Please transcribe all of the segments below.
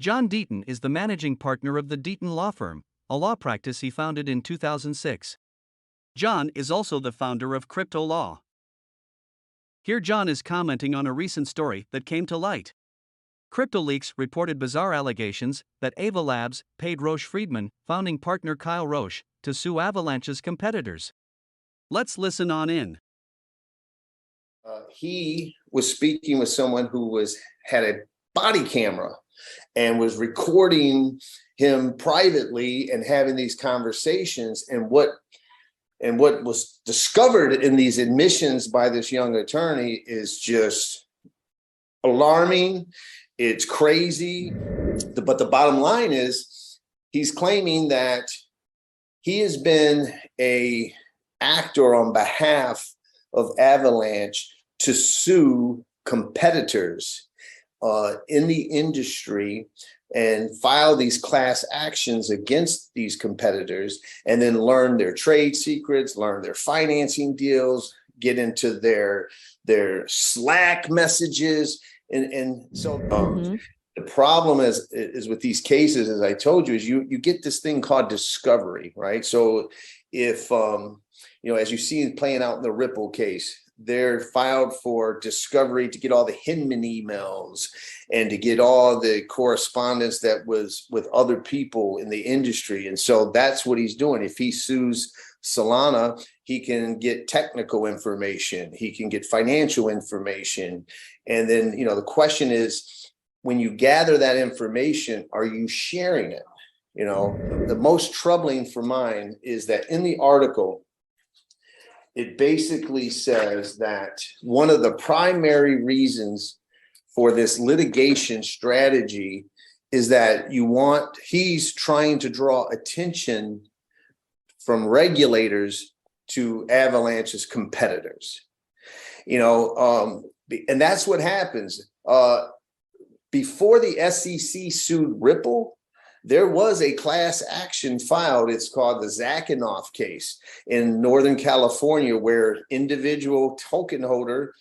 John Deaton is the managing partner of the Deaton Law Firm, a law practice he founded in 2006. John is also the founder of Crypto Law. Here John is commenting on a recent story that came to light. CryptoLeaks reported bizarre allegations that Ava Labs paid Roche Friedman, founding partner Kyle Roche, to sue Avalanche's competitors. Let's listen on in. He was speaking with someone who had a body camera and was recording him privately and having these conversations. And what was discovered in these admissions by this young attorney is just alarming. It's crazy. But the bottom line is he's claiming that he has been an actor on behalf of Avalanche to sue competitors in the industry and file these class actions against these competitors, and then learn their trade secrets, learn their financing deals, get into their Slack messages. And so the problem is with these cases, as I told you, is you get this thing called discovery, right? So if, as you see playing out in the Ripple case, they're filed for discovery to get all the Hinman emails and to get all the correspondence that was with other people in the industry. And so that's what he's doing. If he sues Solana, he can get technical information, he can get financial information. And then, the question is, when you gather that information, are you sharing it? The most troubling for mine is that in the article, it basically says that one of the primary reasons for this litigation strategy is that he's trying to draw attention from regulators to Avalanche's competitors. And that's what happens. Before the SEC sued Ripple, there was a class action filed. It's called the Zakanoff case in Northern California, where individual token holder,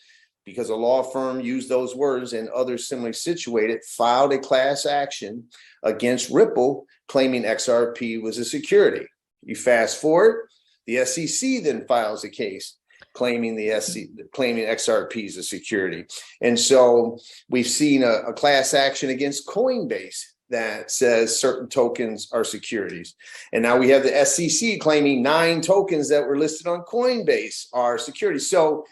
because a law firm used those words and others similarly situated, filed a class action against Ripple, claiming XRP was a security. You fast forward, the SEC then files a case claiming XRP is a security. And so we've seen a class action against Coinbase that says certain tokens are securities. And now we have the SEC claiming 9 tokens that were listed on Coinbase are securities. So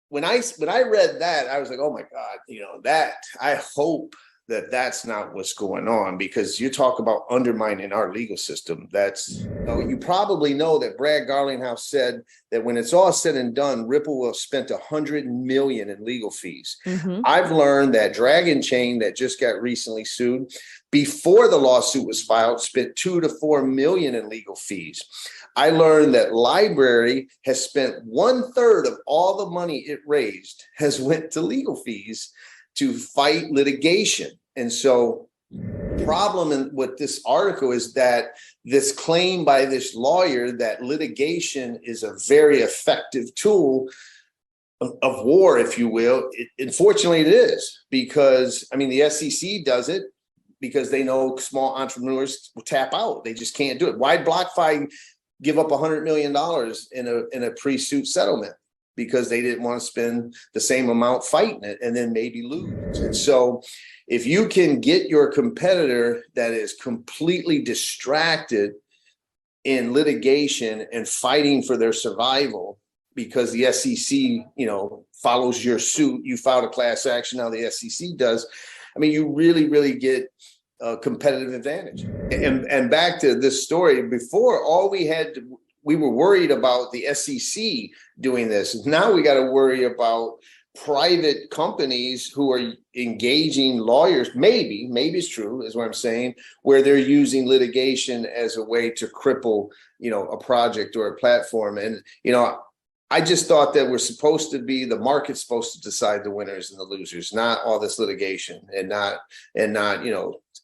when I read that, I was like, oh my God, that I hope that that's not what's going on, because you talk about undermining our legal system. You probably know that Brad Garlinghouse said that when it's all said and done, Ripple will have spent $100 million in legal fees. I've learned that DragonChain, that just got recently sued, before the lawsuit was filed, spent $2 to $4 million in legal fees. I learned that LBRY has spent 1/3 of all the money it raised has went to legal fees to fight litigation. And so the problem with this article is that this claim by this lawyer that litigation is a very effective tool of war, if you will, unfortunately it is, because the SEC does it because they know small entrepreneurs will tap out. They just can't do it. Why'd BlockFi give up $100 million in a pre-suit settlement? Because they didn't want to spend the same amount fighting it and then maybe lose. And so if you can get your competitor that is completely distracted in litigation and fighting for their survival because the SEC, follows your suit, you filed a class action, now the SEC does, you really, really get a competitive advantage. And back to this story, before, we were worried about the SEC doing this. Now we got to worry about private companies who are engaging lawyers. Maybe it's true, is what I'm saying, where they're using litigation as a way to cripple, a project or a platform. And, I just thought that the market's supposed to decide the winners and the losers, not all this litigation and not,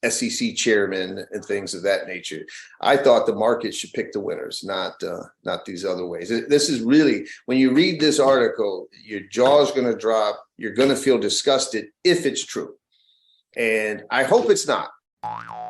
SEC chairman and things of that nature. I thought the market should pick the winners, not these other ways. This is really, when you read this article, your jaw's going to drop. You're going to feel disgusted if it's true. And I hope it's not. you.